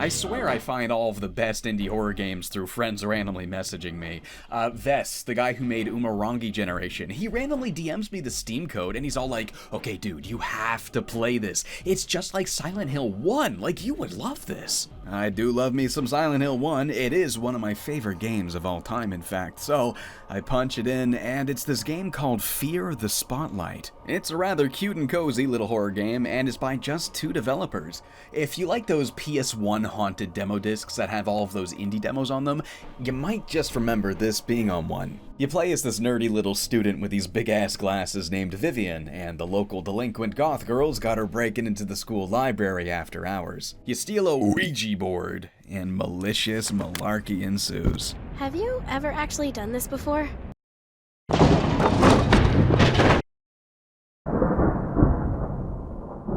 I swear I find all of the best indie horror games through friends randomly messaging me. Vess, the guy who made Umurangi Generation, he randomly DMs me the Steam code and he's all like, okay dude, you have to play this. It's just like Silent Hill 1, like you would love this. I do love me some Silent Hill 1, it is one of my favorite games of all time in fact, so I punch it in and it's this game called Fear the Spotlight. It's a rather cute and cozy little horror game and is by just 2 developers. If you like those PS1 haunted demo discs that have all of those indie demos on them, you might just remember this being on one. You play as this nerdy little student with these big-ass glasses named Vivian, and the local delinquent goth girl's got her breaking into the school library after hours. You steal a Ouija board, and malicious malarkey ensues. Have you ever actually done this before?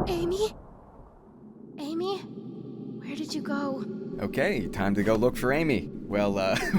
Amy? Amy? Where did you go? Okay, time to go look for Amy. Well,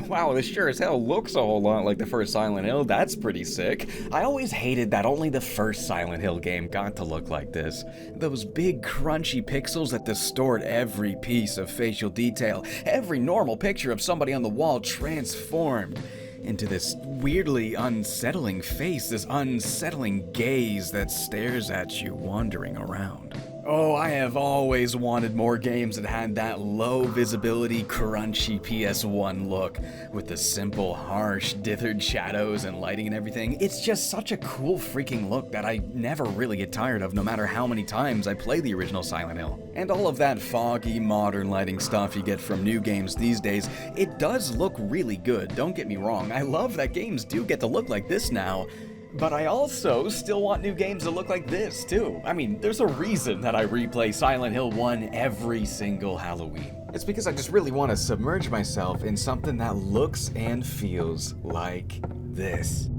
wow, this sure as hell looks a whole lot like the first Silent Hill. That's pretty sick. I always hated that only the first Silent Hill game got to look like this. Those big, crunchy pixels that distort every piece of facial detail, every normal picture of somebody on the wall transformed into this weirdly unsettling face, this unsettling gaze that stares at you wandering around. Oh, I have always wanted more games that had that low visibility, crunchy PS1 look, with the simple, harsh, dithered shadows and lighting and everything. It's just such a cool freaking look that I never really get tired of no matter how many times I play the original Silent Hill. And all of that foggy, modern lighting stuff you get from new games these days, it does look really good, don't get me wrong. I love that games do get to look like this now. But I also still want new games that look like this, too. I mean, there's a reason that I replay Silent Hill 1 every single Halloween. It's because I just really want to submerge myself in something that looks and feels like this.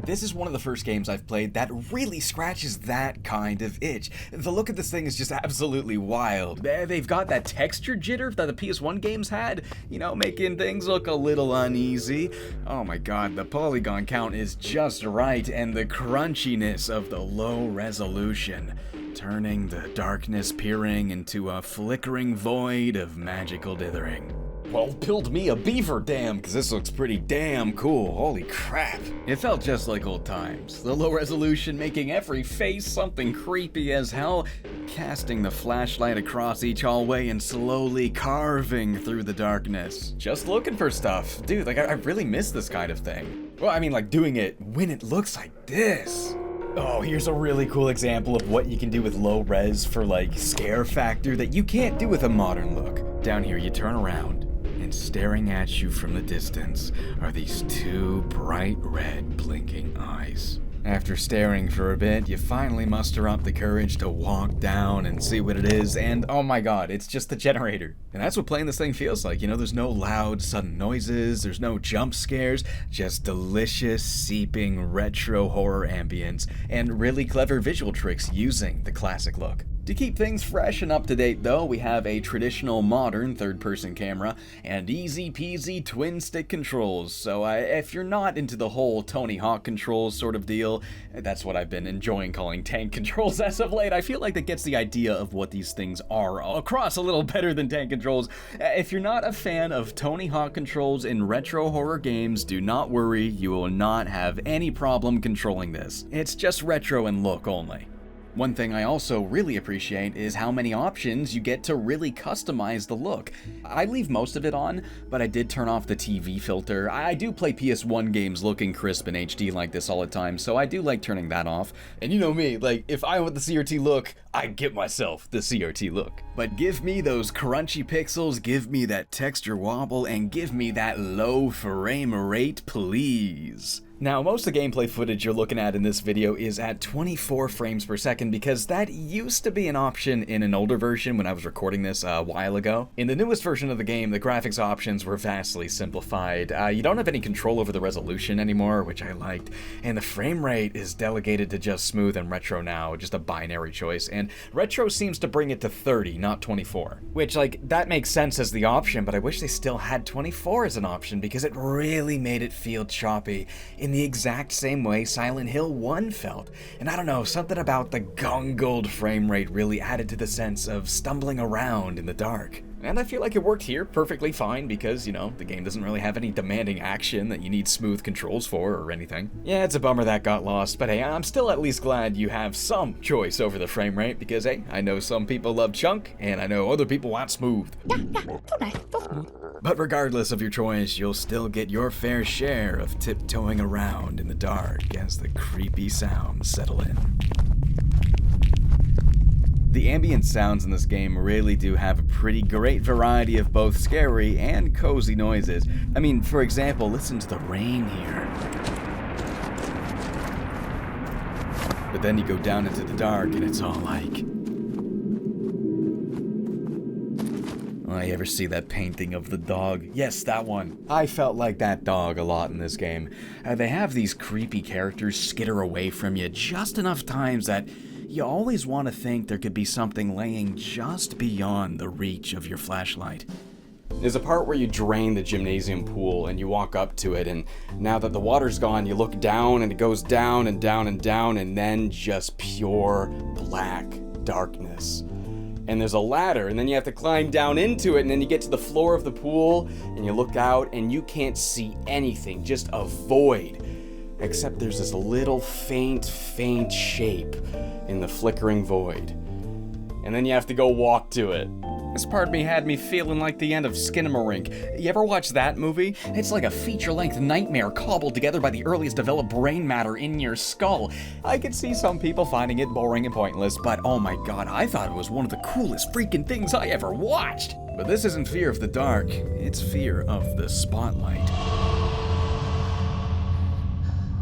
This is one of the first games I've played that really scratches that kind of itch. The look of this thing is just absolutely wild. They've got that texture jitter that the PS1 games had, you know, making things look a little uneasy. Oh my god, the polygon count is just right, and the crunchiness of the low resolution, turning the darkness peering into a flickering void of magical dithering. Well, build me a beaver dam, because this looks pretty damn cool. Holy crap. It felt just like old times. The low resolution making every face something creepy as hell, casting the flashlight across each hallway and slowly carving through the darkness. Just looking for stuff. Dude, like, I really miss this kind of thing. Well, I mean, like, doing it when it looks like this. Oh, here's a really cool example of what you can do with low res for, like, scare factor that you can't do with a modern look. Down here, you turn around, and staring at you from the distance are these 2 bright red blinking eyes. After staring for a bit, you finally muster up the courage to walk down and see what it is, and oh my god, it's just the generator. And that's what playing this thing feels like, you know, there's no loud, sudden noises, there's no jump scares, just delicious, seeping retro horror ambience, and really clever visual tricks using the classic look. To keep things fresh and up to date though, we have a traditional modern third-person camera and easy-peasy twin-stick controls, so if you're not into the whole Tony Hawk controls sort of deal, that's what I've been enjoying calling tank controls as of late. I feel like that gets the idea of what these things are across a little better than tank controls. If you're not a fan of Tony Hawk controls in retro horror games, do not worry, you will not have any problem controlling this. It's just retro in look only. One thing I also really appreciate is how many options you get to really customize the look. I leave most of it on, but I did turn off the TV filter. I do play PS1 games looking crisp in HD like this all the time, so I do like turning that off. And you know me, like, if I want the CRT look, I get myself the CRT look. But give me those crunchy pixels, give me that texture wobble, and give me that low frame rate, please. Now, most of the gameplay footage you're looking at in this video is at 24 frames per second because that used to be an option in an older version when I was recording this a while ago. In the newest version of the game, the graphics options were vastly simplified. You don't have any control over the resolution anymore, which I liked, and the frame rate is delegated to just smooth and retro now, just a binary choice, and retro seems to bring it to 30, not 24. Which, like, that makes sense as the option, but I wish they still had 24 as an option because it really made it feel choppy. in the exact same way Silent Hill 1 felt. And I don't know, something about the gongled frame rate really added to the sense of stumbling around in the dark. And I feel like it worked here perfectly fine because, the game doesn't really have any demanding action that you need smooth controls for or anything. Yeah, it's a bummer that got lost, but hey, I'm still at least glad you have some choice over the frame rate because, hey, I know some people love chunk, and I know other people want smooth. But regardless of your choice, you'll still get your fair share of tiptoeing around in the dark as the creepy sounds settle in. The ambient sounds in this game really do have a pretty great variety of both scary and cozy noises. I mean, for example, listen to the rain here. But then you go down into the dark and it's all like... Oh, you ever see that painting of the dog? Yes, that one. I felt like that dog a lot in this game. They have these creepy characters skitter away from you just enough times that you always want to think there could be something laying just beyond the reach of your flashlight. There's a part where you drain the gymnasium pool and you walk up to it, and now that the water's gone, you look down and it goes down and down and down, and then just pure black darkness. And there's a ladder, and then you have to climb down into it, and then you get to the floor of the pool, and you look out, and you can't see anything, just a void. Except there's this little faint shape in the flickering void. And then you have to go walk to it. This part of me had me feeling like the end of Skinamarink. You ever watch that movie? It's like a feature-length nightmare cobbled together by the earliest developed brain matter in your skull. I could see some people finding it boring and pointless, but oh my god, I thought it was one of the coolest freaking things I ever watched! But this isn't fear of the dark, it's fear of the spotlight.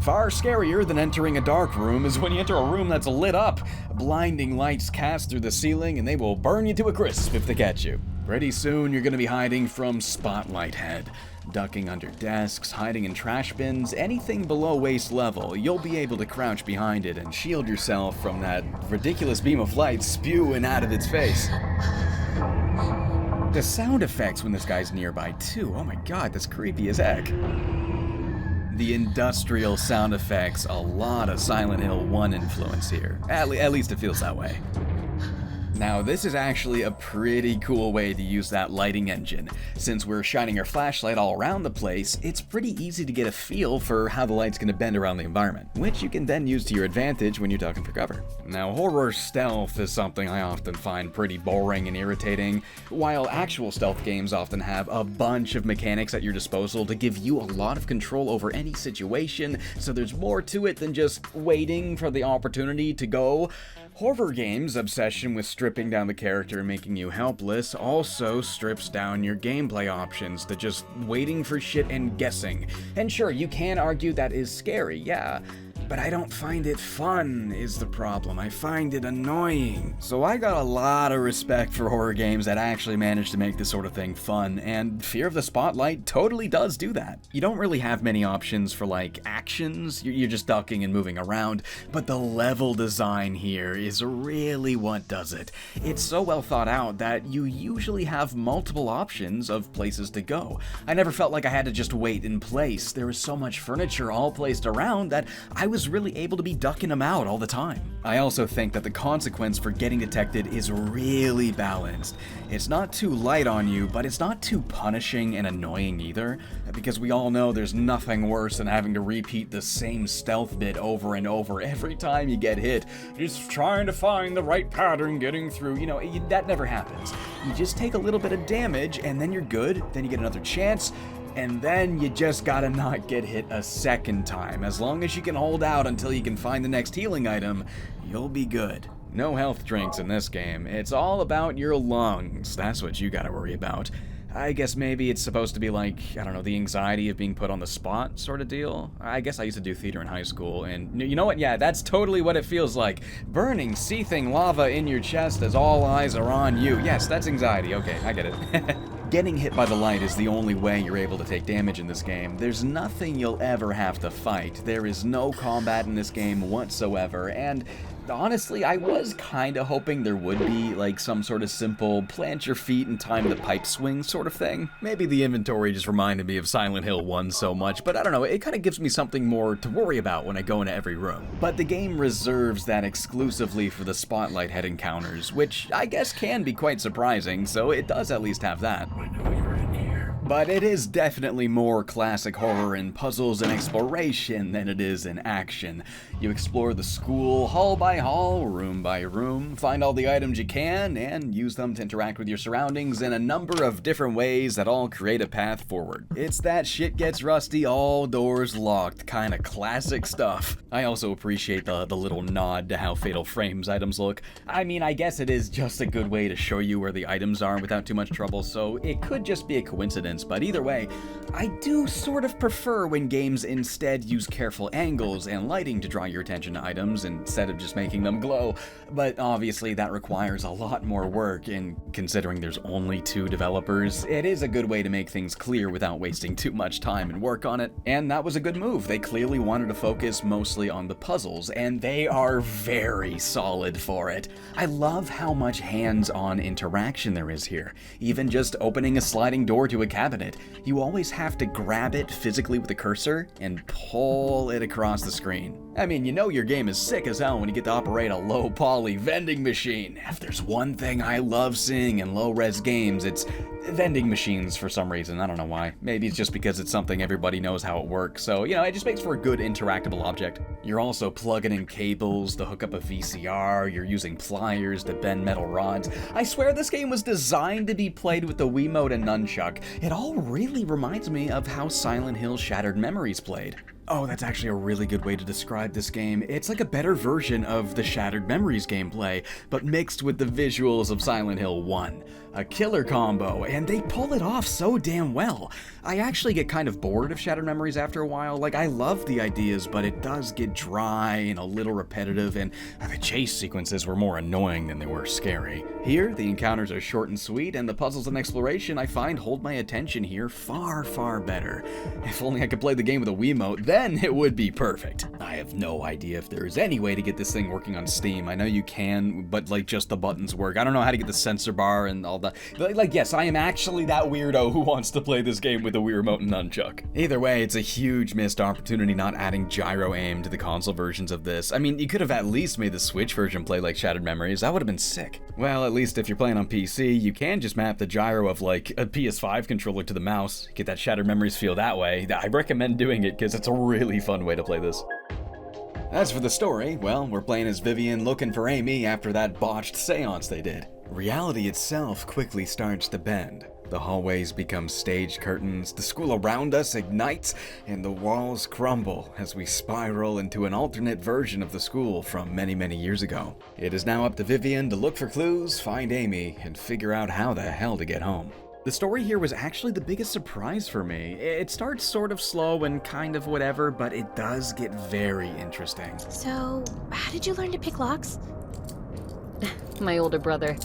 Far scarier than entering a dark room is when you enter a room that's lit up. Blinding lights cast through the ceiling and they will burn you to a crisp if they catch you. Pretty soon you're gonna be hiding from Spotlight Head. Ducking under desks, hiding in trash bins, anything below waist level, you'll be able to crouch behind it and shield yourself from that ridiculous beam of light spewing out of its face. The sound effects when this guy's nearby too, oh my god, that's creepy as heck. The industrial sound effects, a lot of Silent Hill 1 influence here. At least it feels that way. Now, this is actually a pretty cool way to use that lighting engine. Since we're shining our flashlight all around the place, it's pretty easy to get a feel for how the light's going to bend around the environment, which you can then use to your advantage when you're ducking for cover. Now, horror stealth is something I often find pretty boring and irritating, while actual stealth games often have a bunch of mechanics at your disposal to give you a lot of control over any situation, so there's more to it than just waiting for the opportunity to go. Horror games' obsession with stripping down the character and making you helpless also strips down your gameplay options to just waiting for shit and guessing. And sure, you can argue that is scary, yeah, but I don't find it fun is the problem. I find it annoying. So I got a lot of respect for horror games that actually manage to make this sort of thing fun, and Fear of the Spotlight totally does do that. You don't really have many options for like actions, you're just ducking and moving around, but the level design here is really what does it. It's so well thought out that you usually have multiple options of places to go. I never felt like I had to just wait in place. There was so much furniture all placed around that I was really able to be ducking them out all the time. I also think that the consequence for getting detected is really balanced. It's not too light on you, but it's not too punishing and annoying either, because we all know there's nothing worse than having to repeat the same stealth bit over and over every time you get hit. Just trying to find the right pattern getting through, that never happens. You just take a little bit of damage and then you're good, then you get another chance, and then you just gotta not get hit a second time. As long as you can hold out until you can find the next healing item, you'll be good. No health drinks in this game. It's all about your lungs. That's what you gotta worry about. I guess maybe it's supposed to be like, the anxiety of being put on the spot sort of deal. I guess I used to do theater in high school, and you know what? Yeah, that's totally what it feels like. Burning, seething lava in your chest as all eyes are on you. Yes, that's anxiety. Okay, I get it. Getting hit by the light is the only way you're able to take damage in this game. There's nothing you'll ever have to fight. There is no combat in this game whatsoever, and Honestly, I was kinda hoping there would be, like, some sort of simple plant your feet and time the pipe swing sort of thing. Maybe the inventory just reminded me of Silent Hill 1 so much, but I don't know, it kinda gives me something more to worry about when I go into every room. But the game reserves that exclusively for the spotlight head encounters, which I guess can be quite surprising, so it does at least have that. I know you're in here. But it is definitely more classic horror in puzzles and exploration than it is in action. You explore the school hall by hall, room by room, find all the items you can, and use them to interact with your surroundings in a number of different ways that all create a path forward. It's that shit gets rusty, all doors locked, kinda classic stuff. I also appreciate the little nod to how Fatal Frames items look. I mean, I guess it is just a good way to show you where the items are without too much trouble, so it could just be a coincidence. But either way, I do sort of prefer when games instead use careful angles and lighting to draw your attention to items instead of just making them glow. But obviously that requires a lot more work, and considering there's only 2 developers, it is a good way to make things clear without wasting too much time and work on it. And that was a good move. They clearly wanted to focus mostly on the puzzles, and they are very solid for it. I love how much hands-on interaction there is here. Even just opening a sliding door to a cabinet, you always have to grab it physically with the cursor and pull it across the screen. I mean, you know your game is sick as hell when you get to operate a low-poly vending machine. If there's one thing I love seeing in low-res games, it's vending machines for some reason. I don't know why. Maybe it's just because it's something everybody knows how it works, so, you know, it just makes for a good interactable object. You're also plugging in cables to hook up a VCR, you're using pliers to bend metal rods. I swear this game was designed to be played with the Wiimote and nunchuck. It all really reminds me of how Silent Hill Shattered Memories played. Oh, that's actually a really good way to describe this game. It's like a better version of the Shattered Memories gameplay, but mixed with the visuals of Silent Hill 1. A killer combo, and they pull it off so damn well. I actually get kind of bored of Shattered Memories after a while. Like, I love the ideas, but it does get dry and a little repetitive, and the chase sequences were more annoying than they were scary. Here, the encounters are short and sweet, and the puzzles and exploration I find hold my attention here far, far better. If only I could play the game with a Wiimote, then it would be perfect. I have no idea if there is any way to get this thing working on Steam. I know you can, but like just the buttons work. I don't know how to get the sensor bar and all that. Like, yes, I am actually that weirdo who wants to play this game with a Wii Remote and nunchuck. Either way, it's a huge missed opportunity not adding gyro aim to the console versions of this. I mean, you could have at least made the Switch version play like Shattered Memories. That would have been sick. Well, at least if you're playing on PC, you can just map the gyro of like a PS5 controller to the mouse. Get that Shattered Memories feel that way. I recommend doing it because it's a really fun way to play this. As for the story, well, we're playing as Vivian looking for Amy after that botched seance they did. Reality itself quickly starts to bend. The hallways become stage curtains, the school around us ignites, and the walls crumble as we spiral into an alternate version of the school from many, many years ago. It is now up to Vivian to look for clues, find Amy, and figure out how the hell to get home. The story here was actually the biggest surprise for me. It starts sort of slow and kind of whatever, but it does get very interesting. So, how did you learn to pick locks? My older brother.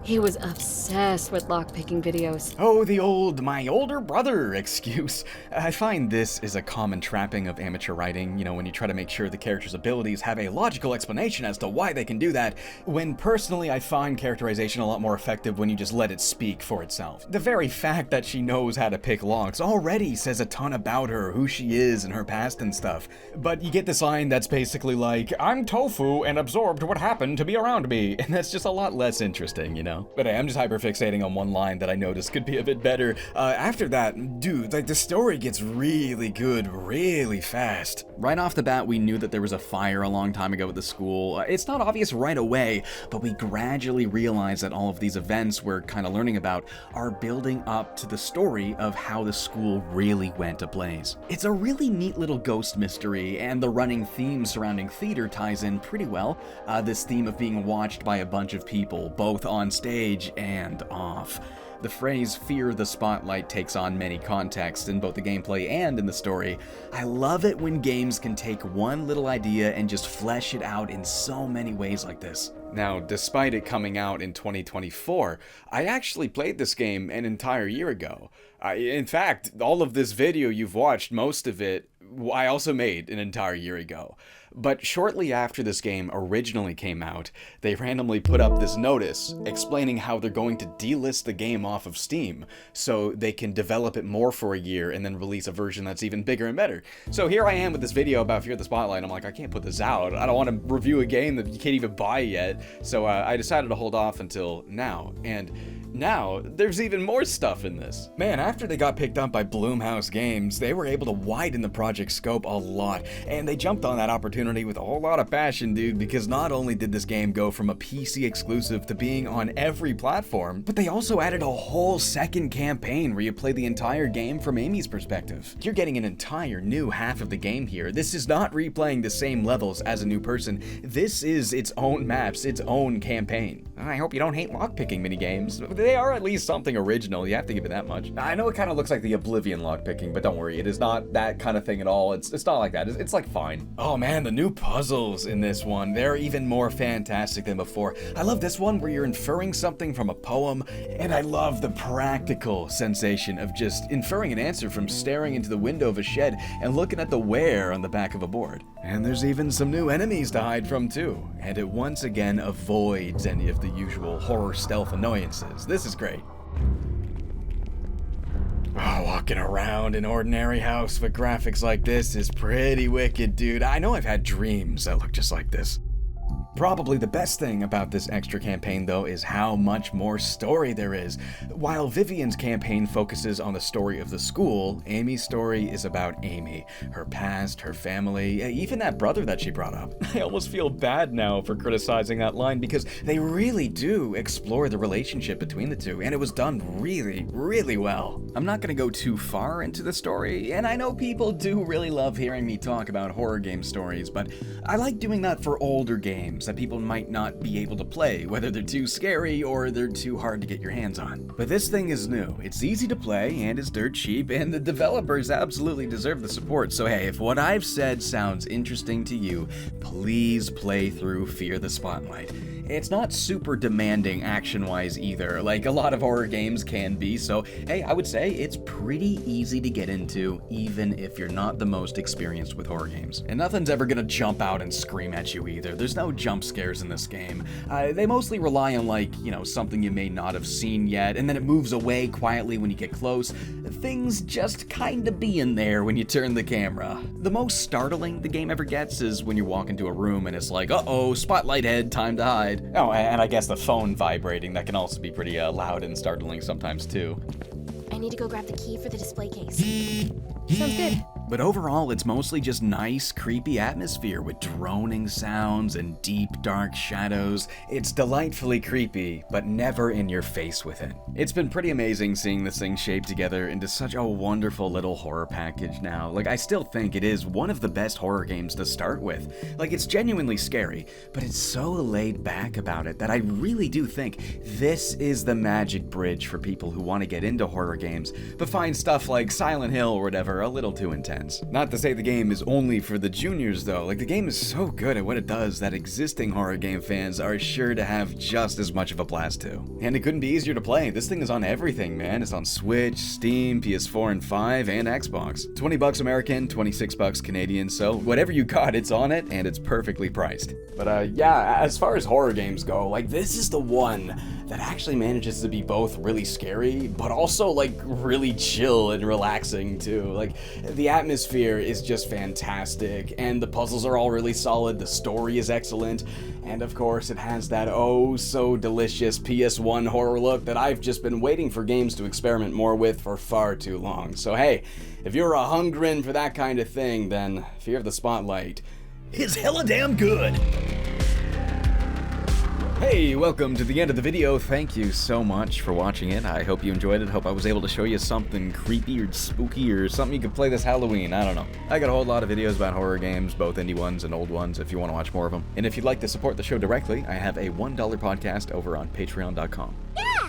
He was obsessed with lockpicking videos. Oh, the old, my older brother excuse. I find this is a common trapping of amateur writing, you know, when you try to make sure the character's abilities have a logical explanation as to why they can do that, when personally I find characterization a lot more effective when you just let it speak for itself. The very fact that she knows how to pick locks already says a ton about her, who she is, and her past and stuff. But you get this line that's basically like, I'm tofu and absorbed what happened to be around me, and that's just a lot less interesting, you know? But hey, I'm just hyperfixating on one line that I noticed could be a bit better. After that, dude, like the story gets really good really fast. Right off the bat, we knew that there was a fire a long time ago at the school. It's not obvious right away, but we gradually realize that all of these events we're kind of learning about are building up to the story of how the school really went ablaze. It's a really neat little ghost mystery, and the running theme surrounding theater ties in pretty well. This theme of being watched by a bunch of people, both on stage and off. The phrase "fear the spotlight" takes on many contexts in both the gameplay and in the story. I love it when games can take one little idea and just flesh it out in so many ways like this. Now, despite it coming out in 2024, I actually played this game an entire year ago. In fact, all of this video you've watched, most of it, I also made an entire year ago. But shortly after this game originally came out, they randomly put up this notice explaining how they're going to delist the game off of Steam so they can develop it more for a year and then release a version that's even bigger and better. So here I am with this video about Fear the Spotlight. I'm like, I can't put this out. I don't want to review a game that you can't even buy yet. So I decided to hold off until now. And now, there's even more stuff in this. Man, after they got picked up by Blumhouse Games, they were able to widen the project scope a lot, and they jumped on that opportunity with a whole lot of passion, dude, because not only did this game go from a PC exclusive to being on every platform, but they also added a whole second campaign where you play the entire game from Amy's perspective. You're getting an entire new half of the game here. This is not replaying the same levels as a new person. This is its own maps, its own campaign. I hope you don't hate lockpicking minigames. They are at least something original, you have to give it that much. I know it kind of looks like the Oblivion lockpicking, but don't worry, it is not that kind of thing at all. It's not like that. It's like fine. Oh man, the new puzzles in this one, they're even more fantastic than before. I love this one where you're inferring something from a poem, and I love the practical sensation of just inferring an answer from staring into the window of a shed and looking at the where on the back of a board. And there's even some new enemies to hide from too, and it once again avoids any of the usual horror stealth annoyances. This is great. Oh, walking around an ordinary house with graphics like this is pretty wicked, dude. I know I've had dreams that look just like this. Probably the best thing about this extra campaign, though, is how much more story there is. While Vivian's campaign focuses on the story of the school, Amy's story is about Amy, her past, her family, even that brother that she brought up. I almost feel bad now for criticizing that line because they really do explore the relationship between the two, and it was done really, really well. I'm not gonna go too far into the story, and I know people do really love hearing me talk about horror game stories, but I like doing that for older games that people might not be able to play, whether they're too scary or they're too hard to get your hands on. But this thing is new, it's easy to play, and it's dirt cheap, and the developers absolutely deserve the support. So hey, if what I've said sounds interesting to you, please play through Fear the Spotlight. It's not super demanding action-wise either, like a lot of horror games can be, so hey, I would say it's pretty easy to get into, even if you're not the most experienced with horror games. And nothing's ever gonna jump out and scream at you either. There's no jump scares in this game. They mostly rely on, like, you know, something you may not have seen yet, and then it moves away quietly when you get close. Things just kinda be in there when you turn the camera. The most startling the game ever gets is when you walk into a room and it's like, uh-oh, spotlight head, time to hide. Oh, and I guess the phone vibrating, that can also be pretty loud and startling sometimes too. I need to go grab the key for the display case. Sounds good. But overall, it's mostly just nice, creepy atmosphere with droning sounds and deep, dark shadows. It's delightfully creepy, but never in your face with it. It's been pretty amazing seeing this thing shape together into such a wonderful little horror package now. Like, I still think it is one of the best horror games to start with. Like, it's genuinely scary, but it's so laid back about it that I really do think this is the magic bridge for people who want to get into horror games, but find stuff like Silent Hill or whatever a little too intense. Not to say the game is only for the juniors though, like the game is so good at what it does that existing horror game fans are sure to have just as much of a blast too. And it couldn't be easier to play. This thing is on everything, man. It's on Switch, Steam, PS4 and 5, and Xbox. $20 American, $26 Canadian, so whatever you got, it's on it, and it's perfectly priced. But yeah, as far as horror games go, like this is the one that actually manages to be both really scary, but also like really chill and relaxing too. Like the atmosphere is just fantastic, and the puzzles are all really solid, the story is excellent, and of course it has that oh so delicious PS1 horror look that I've just been waiting for games to experiment more with for far too long. So hey, if you're a hungering for that kind of thing, then Fear of the Spotlight is hella damn good. Hey, welcome to the end of the video. Thank you so much for watching it. I hope you enjoyed it. Hope I was able to show you something creepy or spooky or something you could play this Halloween. I don't know. I got a whole lot of videos about horror games, both indie ones and old ones, if you want to watch more of them. And if you'd like to support the show directly, I have a $1 podcast over on patreon.com. Yeah!